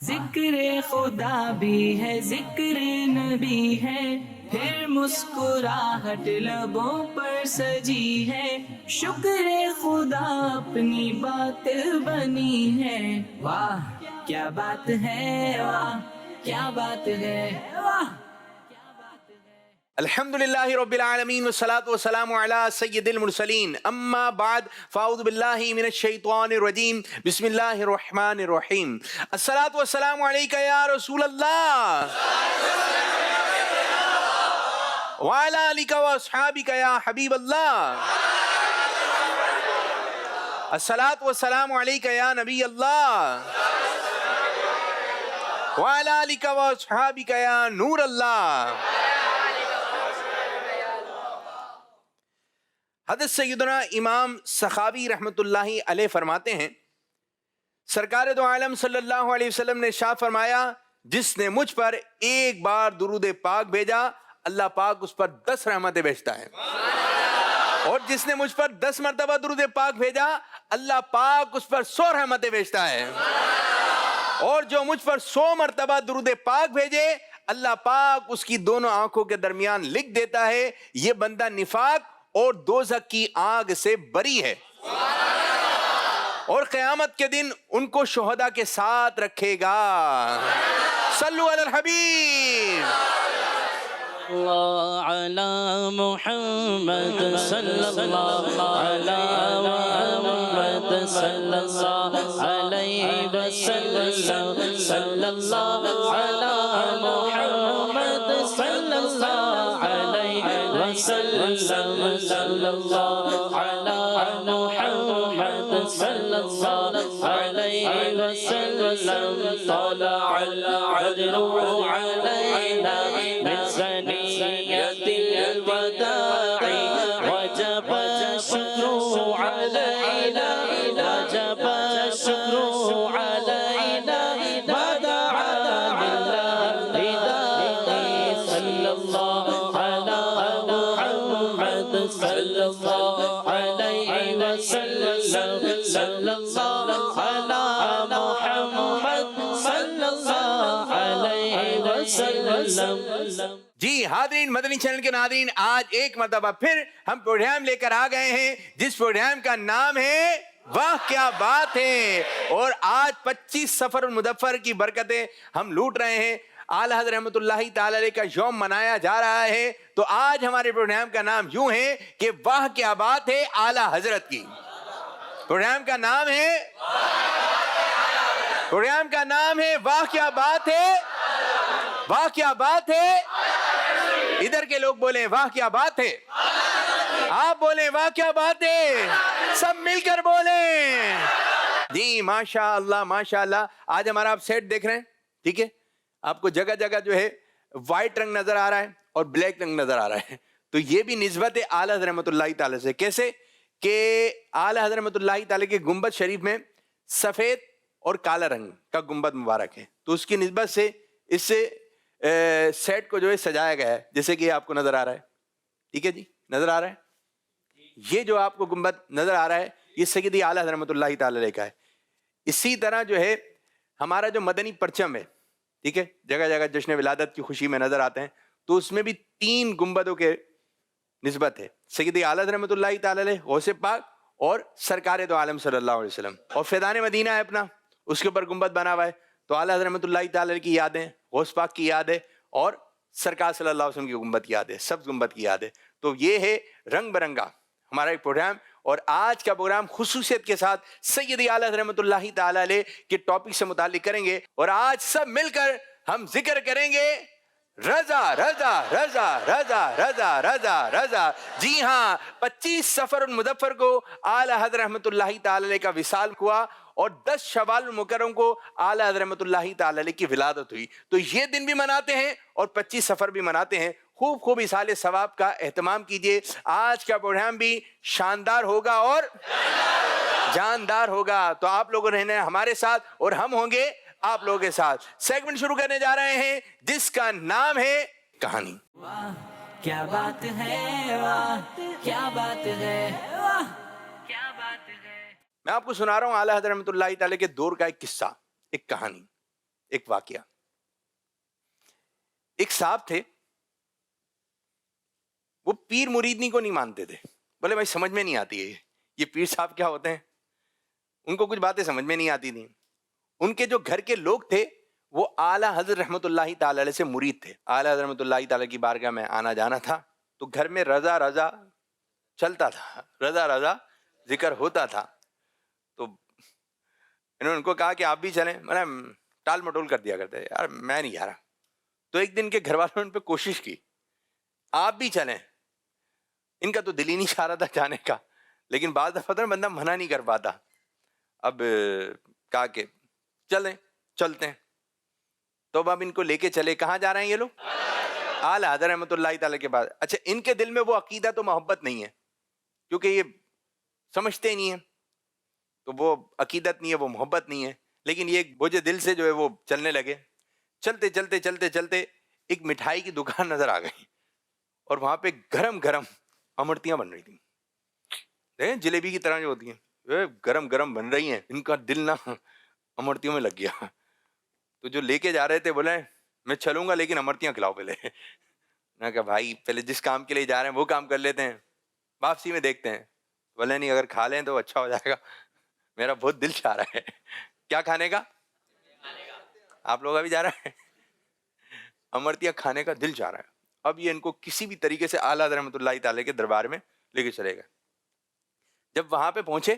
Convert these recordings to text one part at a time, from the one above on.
ذکر خدا بھی ہے، ذکر نبی ہے، پھر مسکراہٹ لبوں پر سجی ہے، شکر خدا اپنی بات بنی ہے، واہ کیا بات ہے، واہ کیا بات ہے، واہ. الحمدللہ رب العالمین والصلاة والسلام علی سید المرسلین اما بعد فاعوذ باللہ من الشیطان الرجیم بسم اللہ الرحمن الرحیم الصلاة والسلام علیکہ یا رسول اللہ وعلی آلکہ واصحابکہ یا حبیب اللہ الصلاة والسلام علیکہ یا نبی اللہ وعلی آلکہ واصحابکہ یا نور اللہ. حضرت سیدنا امام سخاوی رحمۃ اللہ علیہ فرماتے ہیں، سرکار دو عالم صلی اللہ علیہ وسلم نے ارشاد فرمایا، جس نے مجھ پر ایک بار درود پاک بھیجا اللہ پاک اس پر 10 رحمتیں بھیجتا ہے، اور جس نے مجھ پر 10 مرتبہ درود پاک بھیجا اللہ پاک اس پر 100 رحمتیں بھیجتا ہے، اور جو مجھ پر 100 مرتبہ درود پاک بھیجے اللہ پاک اس کی دونوں آنکھوں کے درمیان لکھ دیتا ہے یہ بندہ نفاق اور دوزخ کی آگ سے بری ہے، اور قیامت کے دن ان کو شہداء کے ساتھ رکھے گا. صلو علی الحبیب. اللہ علی محمد صلی اللہ علی محمد صلی اللہ علیہ وسلم صلی اللہ علی محمد صلی اللہ علیہ وسلم صلی اللہ علی محمد صلی اللہ علیہ وسلم طلع العدل علینا من ثنیۃ الوداع وجب الشکر علینا وجب الشکر علینا ودعا بالله صلی اللہ علی محمد صلی اللہ علیہ وسلم صلی اللہ علی محمد صلی اللہ علیہ وسلم. جی حاضرین، مدنی چینل کے ناظرین، آج ایک مرتبہ پھر ہم پروگرام لے کر آ گئے ہیں جس پروگرام کا نام ہے واہ کیا بات ہے، اور آج 25 سفر المدفر کی برکتیں ہم لوٹ رہے ہیں. اعلیٰ حضرت رحمۃ اللہ تعالی علیہ کا یوم منایا جا رہا ہے، تو آج ہمارے پروگرام کا نام یوں ہے کہ واہ کیا بات ہے اعلیٰ حضرت کی. پروگرام کا نام ہے واہ کیا بات ہے، واہ کیا بات ہے. ادھر کے لوگ بولیں واہ کیا بات ہے، آپ بولیں واہ کیا بات ہے، سب مل کر بولیں. جی ماشاء اللہ ماشاء اللہ. آج ہمارا آپ سیٹ دیکھ رہے ہیں، ٹھیک ہے، آپ کو جگہ جگہ جو ہے وائٹ رنگ نظر آ رہا ہے اور بلیک رنگ نظر آ رہا ہے، تو یہ بھی نسبت ہے اعلیٰ حضرت رحمۃ اللہ تعالی سے. کیسے کہ اعلیٰ حضرت رحمۃ اللہ تعالی کے گنبد شریف میں سفید اور کالا رنگ کا گنبد مبارک ہے، تو اس کی نسبت سے اس سے سیٹ کو جو ہے سجایا گیا ہے، جیسے کہ آپ کو نظر آ رہا ہے، ٹھیک ہے جی، نظر آ رہا ہے. یہ جو آپ کو گنبد نظر آ رہا ہے یہ سیدی اعلیٰ حضرت رحمۃ اللہ تعالی علیہ کا ہے. اسی طرح جو ہے ہمارا جو مدنی پرچم ہے، ٹھیک ہے، جگہ جگہ جشن ولادت کی خوشی میں نظر آتے ہیں، تو اس میں بھی 3 گنبدوں کے نسبت ہے، سیدی اعلیٰ حضرت رحمۃ اللہ تعالی علیہ، غوث پاک اور سرکار دو عالم صلی اللہ علیہ وسلم. اور فیضان مدینہ ہے اپنا، اس کے اوپر گنبد بنا ہوا ہے، تو اعلیٰ حضرت رحمۃ اللہ تعالی علیہ کی یادیں، غوث پاک کی یاد ہے، اور سرکار صلی اللہ علیہ وسلم کی گنبد کی یاد ہے، سب گنبد کی یاد ہے. تو یہ ہے رنگ برنگا ہمارا ایک پروگرام، اور آج کا پروگرام خصوصیت کے ساتھ سیدی اعلیٰ حضرت رحمۃ اللہ تعالی علیہ کے ٹاپک سے متعلق کریں گے، اور آج سب مل کر ہم ذکر کریں گے رضا رضا رضا رضا رضا رضا رضا. جی ہاں، 25 سفر المدفر کو اعلیٰ حضرت رحمۃ اللہ تعالی علیہ کا وصال ہوا، اور 10 شوال المکرم کو اعلیٰ حضرت رحمۃ اللہ تعالی علیہ کی ولادت ہوئی. تو یہ دن بھی مناتے ہیں اور 25 سفر بھی مناتے ہیں. خوب خوب اصال ثواب کا اہتمام کیجئے. آج کا پروگرام بھی شاندار ہوگا اور جاندار ہوگا، تو آپ لوگوں رہنے ہمارے ساتھ اور ہم ہوں گے آپ لوگوں کے ساتھ. سیگمنٹ شروع کرنے جا رہے ہیں جس کا نام ہے کہانی. واہ کیا بات ہے، واہ کیا بات ہے، واہ کیا بات ہے. میں آپ کو سنا رہا ہوں اعلیٰ حضرت رحمۃ اللہ تعالی کے دور کا ایک قصہ، ایک کہانی. ایک واقعہ. ایک صاحب تھے, وہ پیر مریدنی کو نہیں مانتے تھے. بولے بھائی سمجھ میں نہیں آتی ہے یہ پیر صاحب کیا ہوتے ہیں, ان کو کچھ باتیں سمجھ میں نہیں آتی تھیں. ان کے جو گھر کے لوگ تھے وہ اعلیٰ حضرت رحمۃ اللہ تعالی علیہ سے مرید تھے. اعلیٰ حضرت رحمۃ اللہ تعالی کی بارگاہ میں آنا جانا تھا, تو گھر میں رضا رضا چلتا تھا, رضا رضا ذکر ہوتا تھا. تو انہوں نے ان کو کہا کہ آپ بھی چلیں. میں نے ٹال مٹول کر دیا کرتے, یار میں نہیں جا رہا. تو ایک دن کے گھر والوں نے ان پہ کوشش کی, آپ بھی چلیں. ان کا تو دل ہی نہیں چاہ رہا تھا جانے کا, لیکن بعض دفعہ بندہ منع نہیں کر پاتا. اب کہا کہ چلیں, چلتے ہیں. تو اب ان کو لے کے چلے. کہاں جا رہے ہیں یہ لوگ؟ اعلیٰ حضرت رحمۃ اللہ تعالی کے پاس. اچھا, ان کے دل میں وہ عقیدہ تو محبت نہیں ہے, کیونکہ یہ سمجھتے ہی نہیں ہے, تو وہ عقیدت نہیں ہے, وہ محبت نہیں ہے. لیکن یہ بوجھ دل سے جو ہے وہ چلنے لگے. چلتے چلتے چلتے چلتے ایک مٹھائی کی دکان نظر آ گئی, اور وہاں پہ گرم گرم امرتیاں بن رہی تھیں, جلیبی کی طرح جو ہوتی ہیں, گرم گرم بن رہی ہیں. ان کا دل نہ امرتیوں میں لگ گیا. تو جو لے کے جا رہے تھے بولے میں چلوں گا لیکن امرتیاں کھلاؤ پہلے. میں کہا بھائی پہلے جس کام کے لیے جا رہے ہیں وہ کام کر لیتے ہیں, واپسی میں دیکھتے ہیں. بولے نہیں, اگر کھا لیں تو اچھا ہو جائے گا, میرا بہت دل چاہ رہا ہے. کیا کھانے کا؟ آپ لوگ ابھی جا رہے ہیں, امرتیاں کھانے کا دل چاہ رہا ہے. اب یہ ان کو کسی بھی طریقے سے اعلیٰ رحمۃ اللہ تعالی کے دربار میں لے کے چلے گئے. جب وہاں پہ پہنچے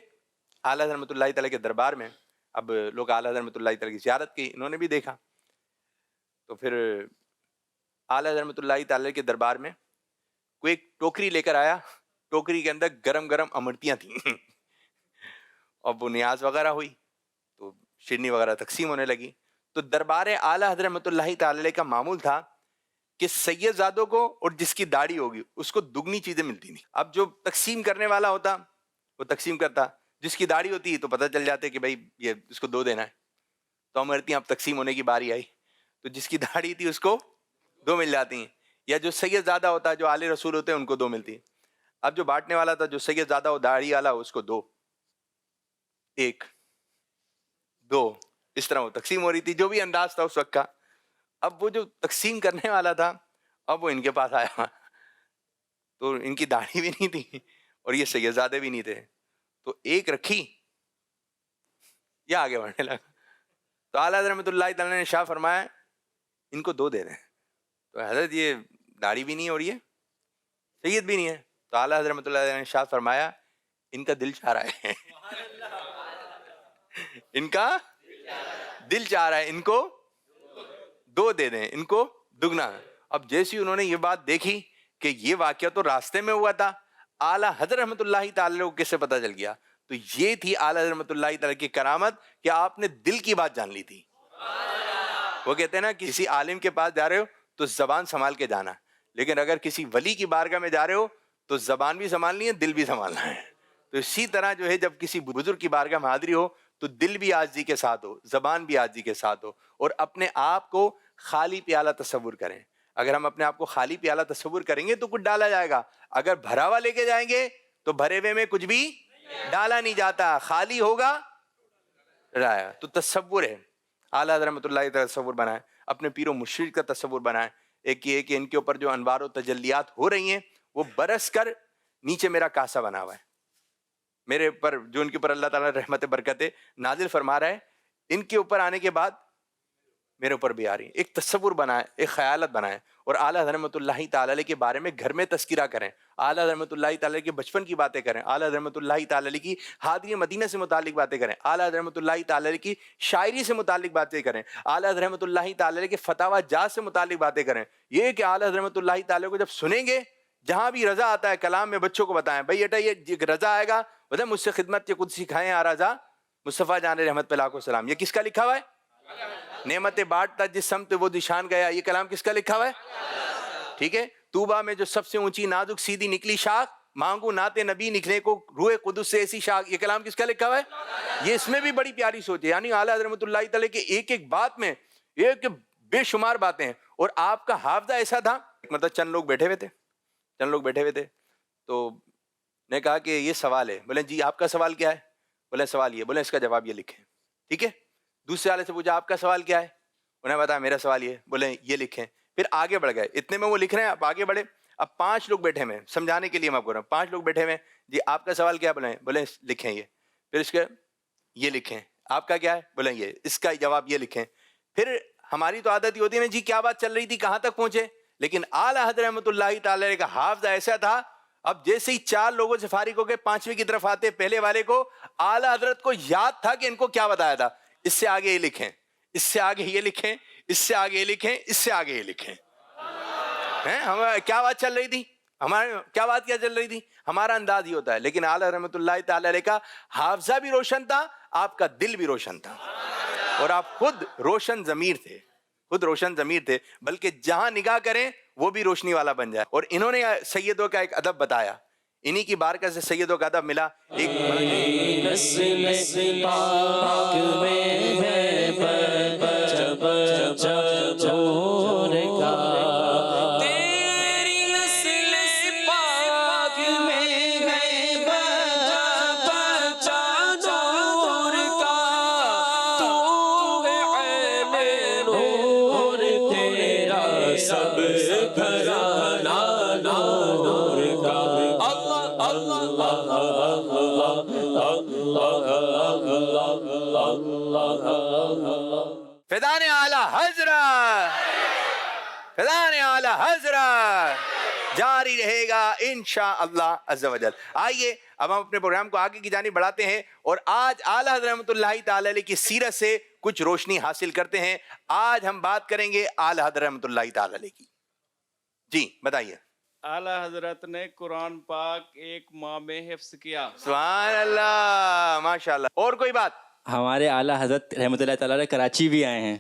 اعلیٰ رحمۃ اللہ تعالی کے دربار میں, اب لوگ اعلیٰ رحمۃ اللہ تعالی کی زیارت کی, انہوں نے بھی دیکھا. تو پھر اعلیٰ رحمۃ اللہ تعالی کے دربار میں کوئی ایک ٹوکری لے کر آیا, ٹوکری کے اندر گرم گرم امرتیاں تھیں. اور وہ نیاز وغیرہ ہوئی تو شیرنی وغیرہ تقسیم ہونے لگی. تو دربار اعلیٰ حضرت رحمۃ اللہ تعالی کا معمول تھا کہ سید زادوں کو اور جس کی داڑھی ہوگی اس کو دگنی چیزیں ملتی تھیں. اب جو تقسیم کرنے والا ہوتا وہ تقسیم کرتا, جس کی داڑھی ہوتی تو پتہ چل جاتے کہ بھائی یہ اس کو 2 دینا ہے. تو امرتیاں اب تقسیم ہونے کی باری آئی, تو جس کی داڑھی تھی اس کو 2 مل جاتی ہیں, یا جو سید زادہ ہوتا, جو آل رسول ہوتے ہیں, ان کو 2 ملتی. اب جو بانٹنے والا تھا, جو سید زادہ ہو داڑھی والا, اس کو 2, 1, 2, اس طرح وہ تقسیم ہو رہی تھی, جو بھی انداز تھا اس وقت کا. اب وہ جو تقسیم کرنے والا تھا, اب وہ ان کے پاس آیا, تو ان کی داڑھی بھی نہیں تھی اور یہ سید زادے بھی نہیں تھے. تو ایک رکھی, یہ آگے بڑھنے لگا. تو اعلیٰ رحمۃ اللہ تعالیٰ نے شاہ فرمایا ان کو 2 دے دیں. تو حضرت یہ داڑھی بھی نہیں اور یہ سید بھی نہیں ہے. تو اعلیٰ حضرت رحمۃ اللہ تعالیٰ نے شاہ فرمایا ان کا دل چاہ رہا ہے, ان کا دل چاہ رہا ہے, ان کو 2 دے دیں, ان کو دگنا. اب جیسی انہوں نے یہ بات دیکھی کہ یہ واقعہ تو راستے میں ہوا تھا, اعلیٰ حضرت رحمۃ اللہ تعالی کو کیسے پتہ چل گیا؟ تو یہ تھی اعلیٰ رحمۃ اللہ تعالی کی کرامت کہ آپ نے دل کی بات جان لی تھی. وہ کہتے ہیں نا کسی عالم کے پاس جا رہے ہو تو زبان سنبھال کے جانا, لیکن اگر کسی ولی کی بارگاہ میں جا رہے ہو تو زبان بھی سنبھالنی ہے, دل بھی سنبھالنا ہے. تو اسی طرح جو ہے جب کسی بزرگ کی بارگاہ میں حاضری ہو تو دل بھی عاجزی کے ساتھ ہو, زبان بھی عاجزی کے ساتھ ہو, اور اپنے آپ کو خالی پیالہ تصور کریں. اگر ہم اپنے آپ کو خالی پیالہ تصور کریں گے تو کچھ ڈالا جائے گا, اگر بھرا ہوا لے کے جائیں گے تو بھرے ہوئے میں کچھ بھی ڈالا نہیں جاتا, خالی ہوگا رایا. تو تصور ہے, اعلیٰ رحمۃ اللہ کا تصور بنائیں, اپنے پیر و مرشد کا تصور بنائیں. ایک یہ کہ ان کے اوپر جو انوار و تجلیات ہو رہی ہیں وہ برس کر نیچے میرا کاسا بنا ہوا ہے, میرے اوپر جو ان کے اوپر اللہ تعالیٰ رحمت برکت نازل فرما رہا ہے, ان کے اوپر آنے کے بعد میرے اوپر بھی آ رہی ہیں. ایک تصور بنائیں, ایک خیالت بنائیں, اور اعلیٰ رحمۃ اللہ تعالی کے بارے میں گھر میں تذکرہ کریں, اعلیٰ رحمۃ اللہ تعالی کے بچپن کی باتیں کریں, اعلیٰ رحمۃ اللہ تعالی کی حاضری مدینہ سے متعلق باتیں کریں, اعلیٰ رحمۃ اللہ تعالی کی شاعری سے متعلق باتیں کریں, اعلیٰ رحمۃ اللہ تعالی کے فتاوی جات سے متعلق باتیں کریں. یہ کہ اعلیٰ رحمۃ اللہ تعالی کو جب سنیں گے, جہاں بھی رضا آتا ہے کلام میں بچوں کو بتائیں, بھائی بیٹا یہ رضا آئے گا, بتا مجھ سے خدمت کے کچھ سکھائیں آ رضا مصطفیٰ جان رحمت پہ لاکھوں سلام. یہ کس کا لکھا ہوا ہے؟ نعمت بانٹتا جس سمت وہ نشان گیا, یہ کلام کس کا لکھا ہوا ہے؟ ٹھیک ہے. طوبہ میں جو سب سے اونچی نازک سیدھی نکلی شاخ, مانگو نعت نبی نکلے کو روح قدس سے ایسی شاخ, یہ کلام کس کا لکھا ہوا ہے؟ یہ اس میں بھی بڑی پیاری سوچ ہے, یعنی اعلیٰ رحمۃ اللہ تعالی کے ایک ایک بات میں ایک بے شمار باتیں ہیں. اور آپ کا حافظہ ایسا تھا, مطلب چند لوگ بیٹھے ہوئے تھے, تو نے کہا کہ یہ سوال ہے. بولے جی آپ کا سوال کیا ہے؟ بولے سوال یہ. بولے اس کا جواب یہ لکھیں. ٹھیک ہے. دوسرے والے سے پوچھا آپ کا سوال کیا ہے؟ انہیں بتایا میرا سوال یہ، بولے یہ لکھیں. پھر آگے بڑھ گئے، اتنے میں وہ لکھ رہے ہیں، اب آگے بڑھے. اب 5 لوگ بیٹھے ہوئے ہیں، سمجھانے کے لیے میں آپ کو رہا ہوں، 5 لوگ بیٹھے ہوئے ہیں. جی آپ کا سوال کیا؟ بولے لکھیں یہ. پھر اس کے یہ لکھیں. آپ کا کیا ہے؟ بولیں یہ. اس کا جواب یہ لکھیں. پھر ہماری تو عادت ہی ہوتی ہے نا جی کیا بات چل رہی تھی، کہاں تک پہنچے. لیکن اعلیٰ حضرت رحمۃ اللہ تعالی علیہ کا حافظہ ایسا تھا، اب جیسے ہی 4 لوگوں سے فارغ ہو کے 5ویں کی طرف آتے، پہلے والے کو اعلیٰ حضرت کو یاد تھا کہ ان کو کیا بتایا تھا. اس سے آگے یہ لکھیں، اس سے آگے یہ لکھیں، اس سے آگے یہ لکھیں، اس سے آگے یہ لکھیں. ہمیں کیا بات چل رہی تھی، ہمارے کیا بات کیا چل رہی تھی، ہمارا انداز ہی ہوتا ہے. لیکن اعلیٰ رحمۃ اللہ تعالی علیہ کا حافظہ بھی روشن تھا، آپ کا دل بھی روشن تھا، اور آپ خود روشن ضمیر تھے، خود روشن ضمیر تھے، بلکہ جہاں نگاہ کریں وہ بھی روشنی والا بن جائے. اور انہوں نے سیدوں کا ایک ادب بتایا، انہی کی بارکت سے سیدوں کا ادب ملا. ایک نسل پاک میں ہے بچہ بچہ نور کا، تیری نسل پاک میں ہے بچہ بچہ نور کا، تو ہے عین نور تیرا سب گھرانہ نور کا. فیضان اعلیٰ حضرت، فیضان اعلیٰ حضرت جاری رہے گا انشاءاللہ عز و جل. آئیے اب ہم اپنے پروگرام کو آگے کی جانب بڑھاتے ہیں، اور آج اعلیٰ حضرت رحمۃ اللہ تعالی علیہ کی سیرت سے کچھ روشنی حاصل کرتے ہیں. آج ہم بات کریں گے اعلیٰ حضرت رحمۃ اللہ تعالی علیہ کی. جی بتائیے. اعلیٰ حضرت نے قرآن پاک 1 ماہ میں حفظ کیا. سبحان اللہ، ماشاء اللہ. اور کوئی بات؟ ہمارے اعلیٰ حضرت رحمۃ اللہ تعالیٰ علیہ کراچی بھی آئے ہیں.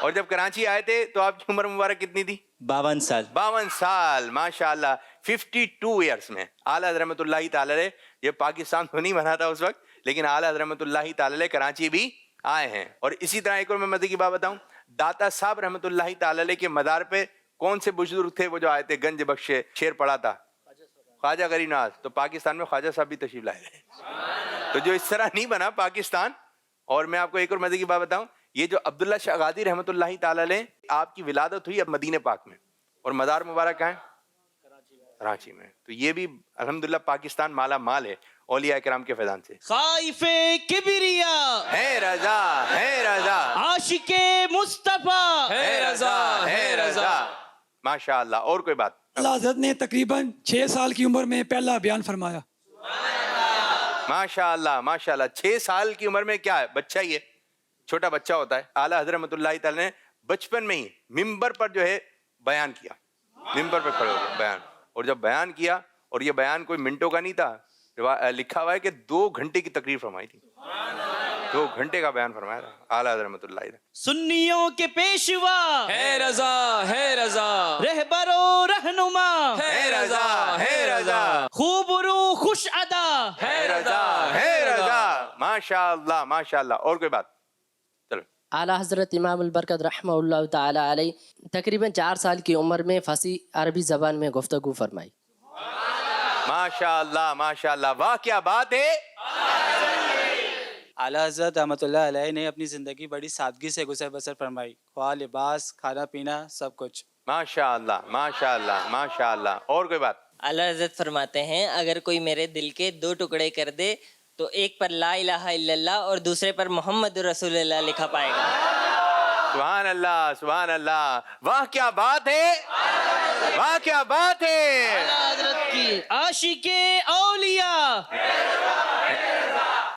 اور جب کراچی آئے تھے تو آپ کی عمر مبارک کتنی تھی؟ 52 سال. 52 سال، ماشاء اللہ. 52 ایئرس میں اعلیٰ حضرت رحمۃ اللہ تعالی علیہ، یہ پاکستان تو نہیں بنا تھا اس وقت، لیکن اعلیٰ حضرت رحمۃ اللہ تعالی علیہ کراچی بھی آئے ہیں. اور اسی طرح ایک اور میں مزے کی بات بتاؤں، داتا صاحب رحمۃ اللہ تعالی علیہ کے مزار پہ کون سے بزرگ تھے وہ جو آئے تھے؟ گنج بخش شیر پڑا تھا خواجہ غریب نواز. تو پاکستان میں خواجہ صاحب بھی تشریف لائے تھے، تو جو اس طرح نہیں بنا پاکستان. اور میں آپ کو ایک اور مزے کی بات بتاؤں، یہ جو عبداللہ شاہ غازی رحمۃ اللہ تعالی علیہ، آپ کی ولادت ہوئی اب مدینہ پاک میں، اور مزار مبارک کہاں ہے؟ کراچی میں. تو یہ بھی الحمدللہ پاکستان مالا مال ہے اولیاء کرام کے فیضان سے. خائف کبریا ہے رضا، ہے رضا، عاشق مصطفیٰ ہے رضا، ہے رضا، ماشاء اللہ. اور کوئی بات؟ اللہ حضرت نے تقریباً 6 سال کی عمر میں پہلا بیان فرمایا. ماشاء اللہ، ماشاء اللہ. 6 سال کی عمر میں کیا ہے؟ بچہ ہی ہے، چھوٹا بچہ ہوتا ہے. اعلیٰ حضرت رحمۃ اللہ تعالی نے بچپن میں ہی ممبر پر جو ہے بیان کیا، ممبر پر کھڑے ہو گئے بیان. اور جب بیان کیا، اور یہ بیان کوئی منٹوں کا نہیں تھا، لکھا ہوا ہے کہ 2 گھنٹے کی تقریر فرمائی تھی، 2 گھنٹے کا بیان فرمایا تھا اعلیٰ حضرت رحمۃ اللہ علیہ. سنیوں کے پیشوا ہے رضا، ہے رضا، رہبر و رہنما ہے رضا، ہے رضا، خوب رو خوش ادا ہے رضا، ہے رضا، ماشاء اللہ، ماشاء اللہ. اور کوئی بات؟ چلو. اعلیٰ حضرت امام البرکت رحمہ اللہ تعالی علیہ تقریباً 4 سال کی عمر میں فصیح عربی زبان میں گفتگو فرمائی. ماشاء اللہ، ماشاء اللہ. واہ کیا بات ہے. اعلیٰ حضرت رحمۃ اللہ علیہ نے اپنی زندگی بڑی سادگی سے گزر بسر فرمائی، خواہ لباس، کھانا پینا، سب کچھ. ماشاء اللہ، ماشاء اللہ، ماشاء اللہ. اور کوئی بات؟ اعلیٰ حضرت فرماتے ہیں اگر کوئی میرے دل کے 2 ٹکڑے کر دے تو ایک پر لا الہ الا اللہ اور دوسرے پر محمد رسول اللہ لکھا پائے گا. سبحان اللہ، سبحان اللہ. واہ کیا بات ہے، واہ کیا بات ہے. حضرت کی عاشق اولیاء،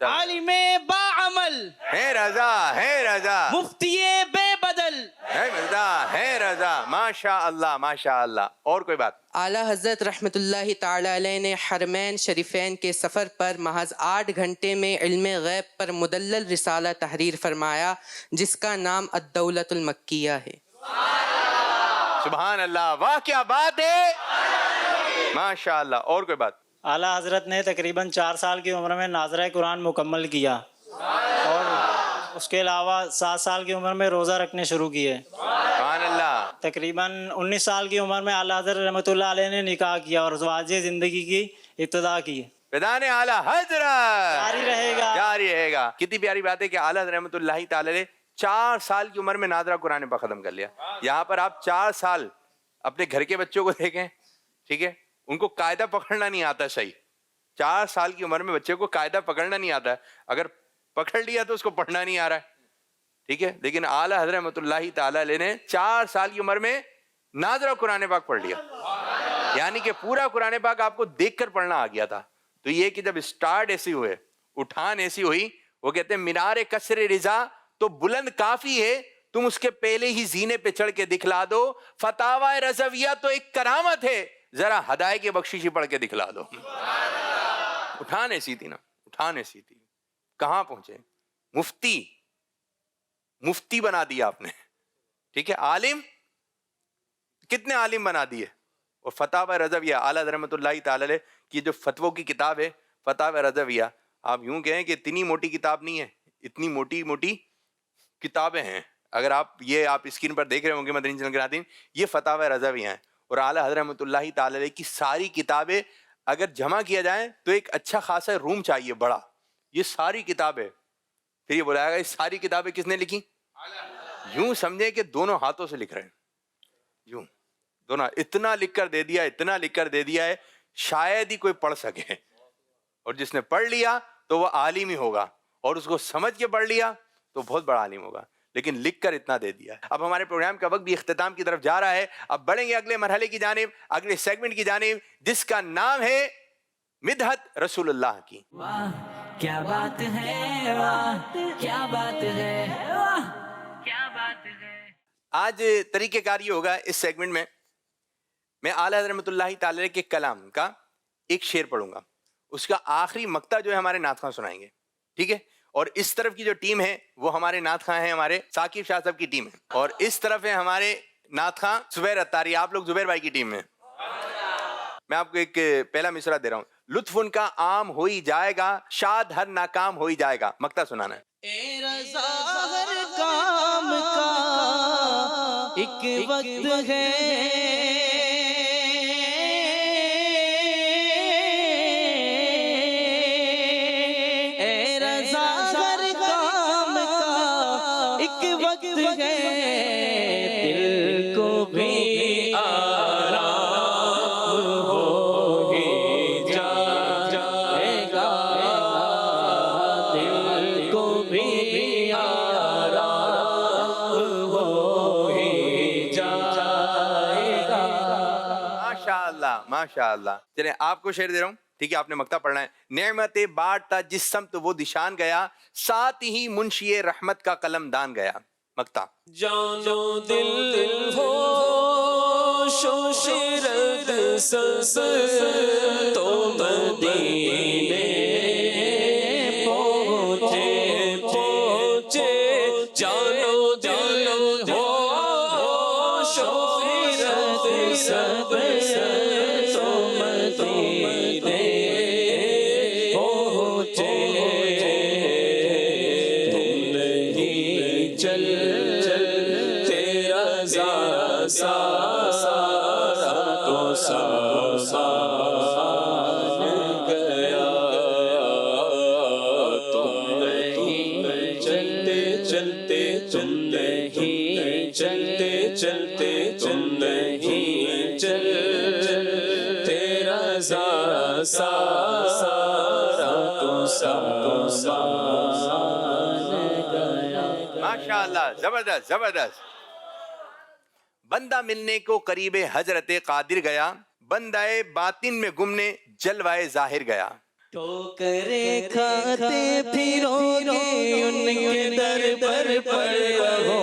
عالم باعمل، ہے رضا، ہے رضا، مفتی بے بدل، ہے رضا، ہے رضا. ماشاء اللہ، ماشاء اللہ. اور کوئی بات؟ اعلیٰ حضرت رحمۃ اللہ تعالی علیہ نے حرمین شریفین کے سفر پر محض 8 گھنٹے میں علم غیب پر مدلل رسالہ تحریر فرمایا جس کا نام الدولۃ المکیہ ہے. سبحان اللہ. واہ کیا بات ہے، ماشاء اللہ. اور کوئی بات؟ اعلیٰ حضرت نے تقریباً 4 سال کی عمر میں ناظرہ قرآن مکمل کیا، اور اس کے علاوہ 7 سال کی عمر میں روزہ رکھنے شروع کیے. سبحان اللہ. تقریباً 19 سال کی عمر میں اعلیٰ حضرت رحمۃ اللہ علیہ نے نکاح کیا اور ازواج زندگی کی ابتدا کی. فیضان اعلیٰ حضرت جاری رہے گا، جاری رہے گا. کتنی پیاری بات ہے کہ اعلیٰ حضرت رحمۃ اللہ تعالی علیہ 4 سال کی عمر میں ناظرہ قرآن پاک ختم کر لیا. یہاں پر آپ 4 سال اپنے گھر کے بچوں کو دیکھیں, ٹھیک ہے, ان کو قاعدہ پکڑنا نہیں آتا صحیح. 4 سال کی عمر میں بچے کو قاعدہ پکڑنا نہیں آتا ہے, اگر پکڑ لیا تو اس کو پڑھنا نہیں آ رہا ہے, ٹھیک ہے. لیکن اعلیٰ حضرت رحمۃ اللہ تعالی علیہ نے 4 سال کی عمر میں ناظرہ قرآن پاک پڑھ لیا, یعنی کہ پورا قرآن پاک آپ کو دیکھ کر پڑھنا آ گیا تھا. تو یہ کہ جب اسٹارٹ ایسی ہوئے, اٹھان ایسی ہوئی, وہ کہتے ہیں مینار کسر رضا تو بلند کافی ہے, تم اس کے پہلے ہی زینے پہ چڑھ کے دکھلا دو. فتاوی رضویہ تو ایک کرامت ہے, ذرا ہدایت کی بخششی پڑھ کے دکھلا دو. اٹھان ایسی تھی نا, اٹھان ایسی تھی. کہاں پہنچے, مفتی بنا دیا آپ نے, ٹھیک ہے. عالم, کتنے عالم بنا دیے. اور فتاوی رضویہ اعلیٰ رحمۃ اللہ تعالی علیہ کی جو فتووں کی کتاب ہے فتاوی رضویہ, آپ یوں کہیں کہ اتنی موٹی کتاب نہیں ہے, اتنی موٹی موٹی کتابیں ہیں. اگر آپ اسکرین پر دیکھ رہے ہوں گے مدنی چینل کے ناظرین, یہ فتاوی رضویہ ہیں. اور اعلیٰ حضرت رحمۃ اللہ تعالی علیہ کی ساری کتابیں اگر جمع کیا جائیں تو ایک اچھا خاصا روم چاہیے بڑا. یہ ساری کتابیں, پھر یہ بلایا گا یہ ساری کتابیں کس نے لکھی, یوں سمجھے کہ دونوں ہاتھوں سے لکھ رہے ہیں, یوں دونوں, اتنا لکھ کر دے دیا, اتنا لکھ کر دے دیا ہے شاید ہی کوئی پڑھ سکے. اور جس نے پڑھ لیا تو وہ عالم ہی ہوگا, اور اس کو سمجھ کے پڑھ لیا تو بہت بڑا عالم ہوگا, لیکن لکھ کر اتنا دے دیا. اب ہمارے پروگرام کا وقت بھی اختتام کی طرف جا رہا ہے. اب بڑھیں گے اگلے مرحلے کی جانب, اگلے سیگمنٹ کی جانب, جس کا نام ہے مدحت رسول اللہ کی. واہ کیا بات ہے, واہ کیا بات ہے, واہ کیا بات ہے. آج طریقہ کار یہ ہوگا اس سیگمنٹ میں اعلیٰ حضرت رحمۃ اللہ تعالی کے کلام کا ایک شعر پڑھوں گا, اس کا آخری مقطع جو ہے ہمارے نعت خواں سنائیں گے, ٹھیک ہے. اور اس طرف کی جو ٹیم ہے وہ ہمارے نعت خواں ہیں, ہمارے ثاقب شاہ صاحب کی ٹیم ہے, اور اس طرف ہے ہمارے نعت خواں زبیر اتاری, آپ لوگ زبیر بھائی کی ٹیم میں. میں آپ کو ایک پہلا مصرع دے رہا ہوں. لطف ان کا عام ہو ہی جائے گا, شاد ہر ناکام ہو ہی جائے گا. مقطع سنانا ہے. اے رضا ہر کام کا ایک وقت ہے, اے رضا ہر کام کا ایک وقت ہے, دل کو بھی آرام ہو ہی جائے گا, دل کو بھی آرام ہو ہی جائے گا. ماشاءاللہ ماشاءاللہ. چلیں آپ کو شعر دے رہا ہوں, ٹھیک ہے, آپ نے مقطع پڑھنا ہے. نعمت بانٹتا جس سمت وہ دشان گیا, ساتھ ہی منشی رحمت کا قلم دان گیا. مقطع. جانو دل ہو شرد سس تو مدینے پہنچے پہنچے, جانو دل ہو شرد سس تو مدینے پہنچے, تم نہیں چل تیرا سارا تو سان گیا, تم نہیں چلتے چلتے تم نہیں چلتے چلتے تم نہیں چل تیرا سارا تو سان گیا. ماشاءاللہ, زبردست زبردست. بندہ ملنے کو قریب حضرت قادر گیا, بندہ باطن میں گمنے جلوائے ظاہر گیا. ٹھوکریں کھاتے پھرو گے ان کے در پر پڑ رہو,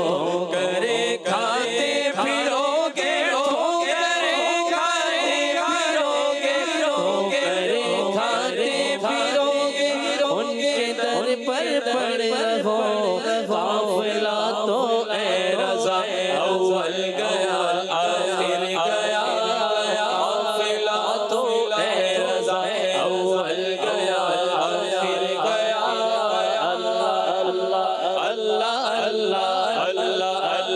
ٹھوکریں کھاتے پھرو گے, ٹھوکریں کھاتے پھرو گے, ٹھوکریں کھاتے پھرو گے, ان کے در پر پڑ رہو. قافلہ تو اے رضا اول گیا آخر گیا, قافلہ تو اے رضا اول گیا آخر گیا. اللہ اللہ اللہ اللہ اللہ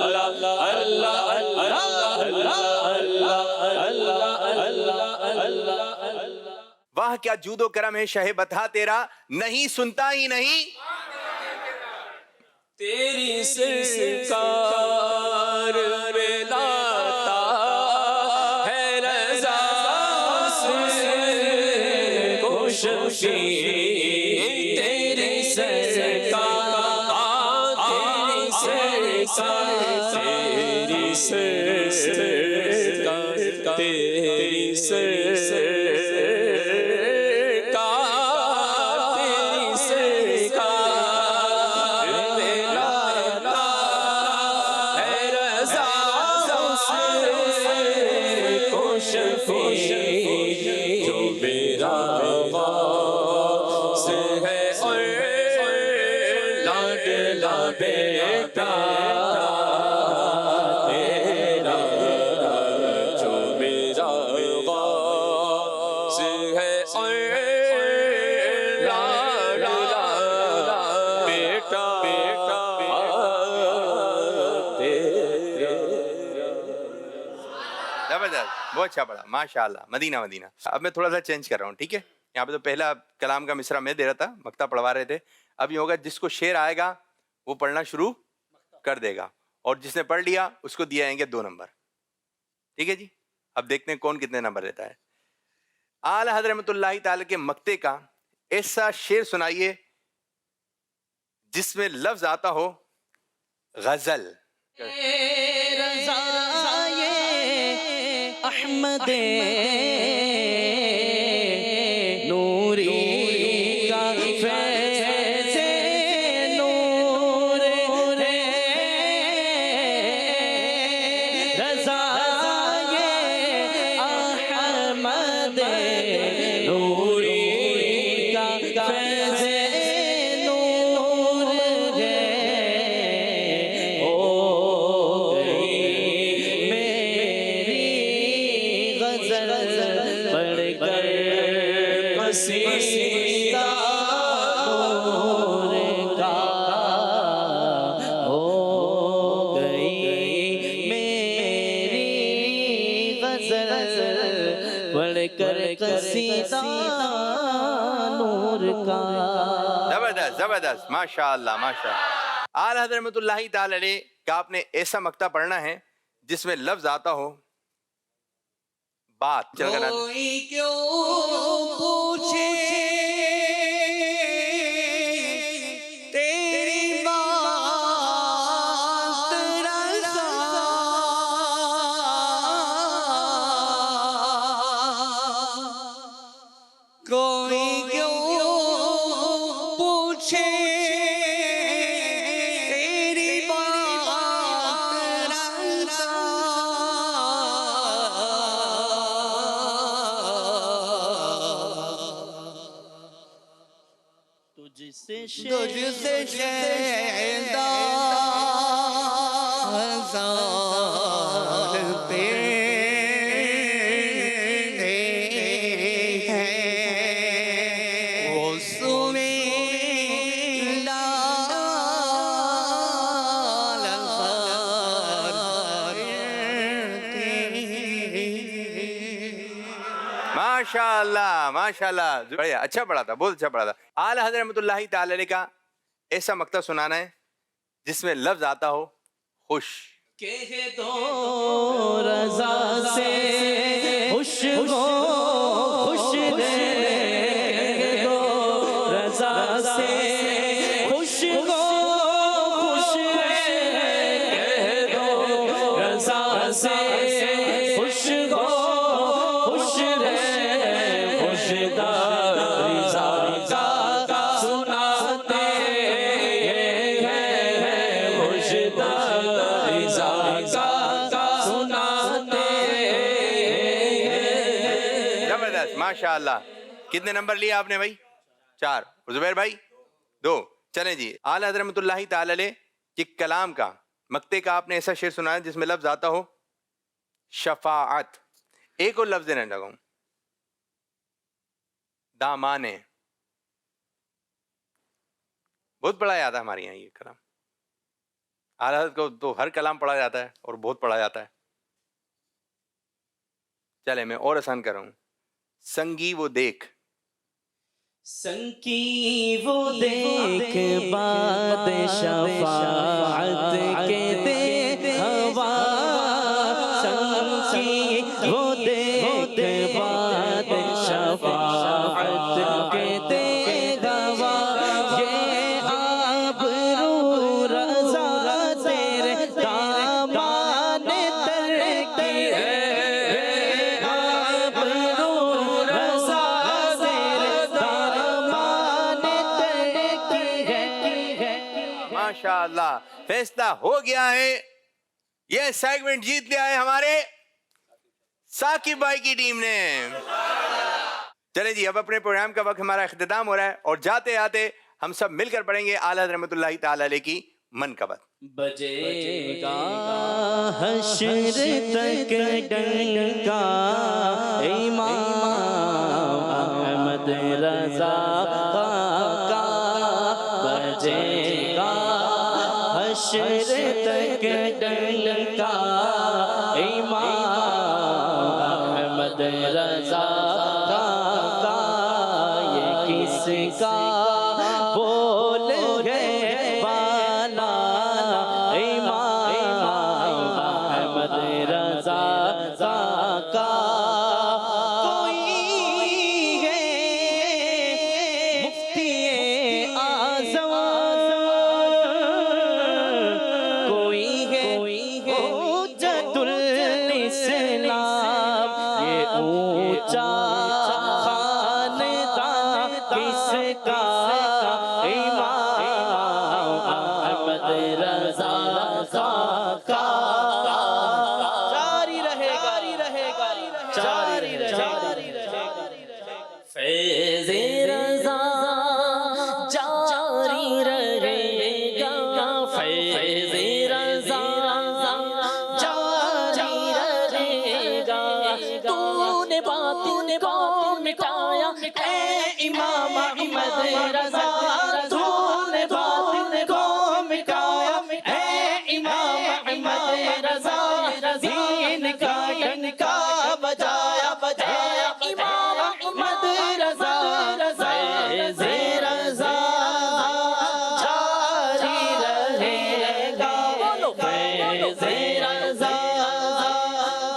اللہ اللہ اللہ. واہ کیا جود و کرم ہے شہ بتا تیرا, نہیں سنتا ہی نہیں. تیری سرکار میں لاتا ہے رضا سے کو شفیع تیری سرکار تیری سرکار تیری جو میرا سے ہے اور لاڈلا بیٹا تیرا جو میرا سے ہے اور لاڈلا بیٹا زبردست، بہت اچھا پڑھا، ماشاء اللہ، مدینہ مدینہ۔ اب میں تھوڑا سا چینج کر رہا ہوں، ٹھیک ہے؟ یہاں پہ تو پہلا کلام کا مصرع میں دے رہا تھا، مقطع پڑھوا رہے تھے، اب یہ ہوگا جس کو شعر آئے گا وہ پڑھنا شروع کر دے گا، اور جس نے پڑھ لیا اس کو دیے جائیں گے 2 نمبر، ٹھیک ہے جی؟ اب دیکھتے ہیں کون کتنے نمبر لیتا ہے۔ اعلیٰ حضرت رحمۃ اللہ تعالی کے مقطع کا ایسا شعر سنائیے جس میں لفظ آتا ہو غزل۔ احمد نوری کا فیض نور ہے رضا احمد نوری کا فیض نور ہے او پڑھ کر قصیدہ نور کا ہو گئی میری غزل پڑھ کر قصیدہ نور کا۔ زبردست زبردست، ماشاء اللہ ماشاء اللہ۔ اعلیٰ حضرت رحمۃ اللہ تعالی علیہ کا آپ نے ایسا مقطع پڑھنا ہے جس میں لفظ آتا ہو بات۔ چل کر کوئی کیوں پوچھے تیری بات رضا کوئی کیوں پوچھے تیری بات رضا تجھ سے شیدا ہزار پیڑے ہیں وہ سمیں لال ماشاء اللہ ماشاء اللہ، بڑھیا، اچھا پڑھا تھا، بہت اچھا پڑھا تھا۔ اعلیٰ حضرت رحمۃ اللہ تعالی علیہ کا ایسا مقطع سنانا ہے جس میں لفظ آتا ہو خوش۔ کہہ دو رضا سے خوش ہو خوش رہ دو رضا سے خوش ہو خوش رہ کہہ دو رضا سے خوش ہو خوش رہ خوشدار رضا کا سناتے ہیں خوشدار رضا کا سناتے ہیں۔ زبردست، ماشاء اللہ۔ کتنے نمبر لیے آپ نے بھائی؟ 4۔ اور زبیر بھائی 2۔ چلیں جی، اعلیٰ حضرت رحمۃ اللہ تعالی علیہ کے کلام کا مقطع کا آپ نے ایسا شعر سنایا جس میں لفظ آتا ہو شفاعت۔ ایک اور لفظ دینے لگا ہوں، دامانے۔ بہت پڑھا جاتا ہے ہمارے یہاں یہ کلام، اعلیٰ حضرت کو تو ہر کلام پڑھا جاتا ہے اور بہت پڑھا جاتا ہے۔ چلے میں اور آسان کر رہا ہوں، سنگی وہ دیکھ۔ سنکی وہ دیکھ باد شفاعت کے دے ہوا سنکی وہ دیکھ باد شفاعت کے دے ہوا یہ آبرو رضا تیرے دامان تر کی ہے آبرو رضا ماشاء اللہ فیصلہ ہو گیا ہے. یہ سیگمنٹ جیت لیا ہے ہمارے ثاقب بھائی کی ٹیم نے. چلیں جی اب اپنے پروگرام کا وقت ہمارا اختتام ہو رہا ہے اور جاتے آتے ہم سب مل کر پڑھیں گے اعلیٰ حضرت رحمۃ اللہ تعالی علیہ کی منقبت. بجے گا حشر تک ڈنکا امام احمد رضا کا بجے گا حشر تک ڈنکا امام احمد رضا کا یہ کس کا بول ہے بالا امام احمد رضا کا کوئی ہے مفتی اعظم کوئی ہے حجت الاسلام یہ اونچا خاندان کس کا امام احمد رضا کا جاری رہے گا فیض رضا جاری رہے گا فیض رضا جاری رہے گا تو نے باطن کو مٹایا اے امام احمد رضا تو نے باطن کو مٹایا اے امام احمد رضا دین کا ڈنکا بجایا امام احمد رضا فیض رضا جاری رہے گا فیض رضا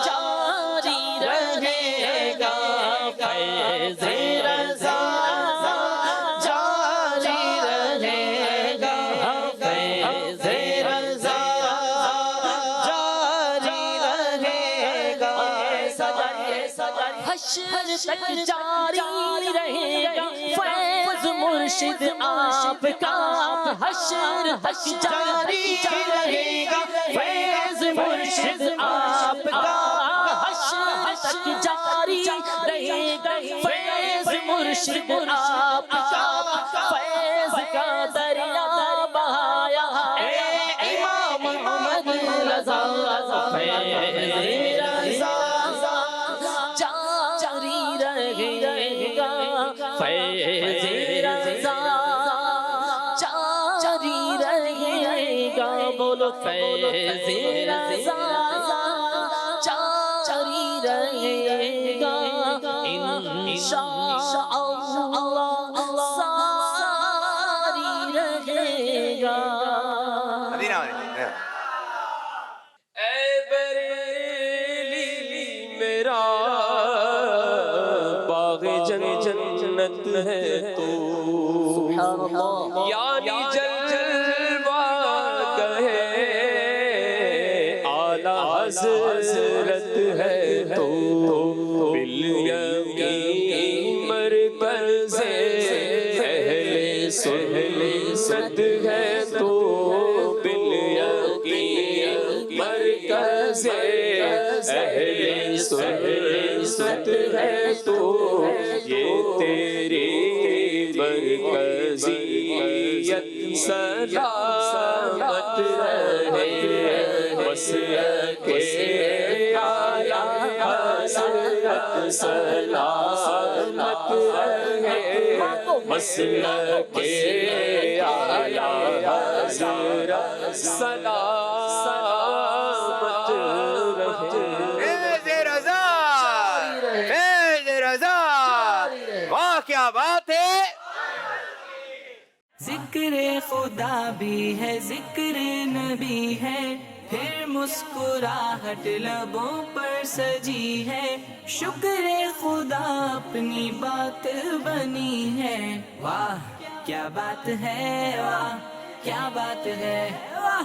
جاری رہے گا فیض رضا جاری رہے گا فیض رضا جاری رہے گا حشر تک جاری رہے گا فیض مرشد آپ کا حشر تک جاری رہے گا فیض مرشد آپ کا حشر تک جاری رہے گا فیض مرشد آپ کا فیض کا دریا بہایا اے امام احمد رضا فیض رضا جاری رہے گا فیض رضا جاری رہے گا بولو فیض رضا جاری رہے گا انشاءاللہ ساری رہے گا. مدینہ اے بریلی میرا باغ جنت ہے تو یعنی جلوہ کہے اعلیٰ حضرت ہے تو بالیقین مرکز اہل سنت ہے تو بالیقین مرکز اہل سنت ہے تو یہ تیری مرکزیت سلامت رہے بس کے اعلیٰ حضرت سلامت رہے بس کے اعلیٰ حضرت سلامت رہے. فیض رضا فیض رضا واہ کیا بات ہے. شکر خدا بھی ہے ذکر نبی ہے پھر مسکراہٹ لبوں پر سجی ہے شکر خدا اپنی بات بنی ہے واہ کیا بات ہے واہ کیا بات ہے واہ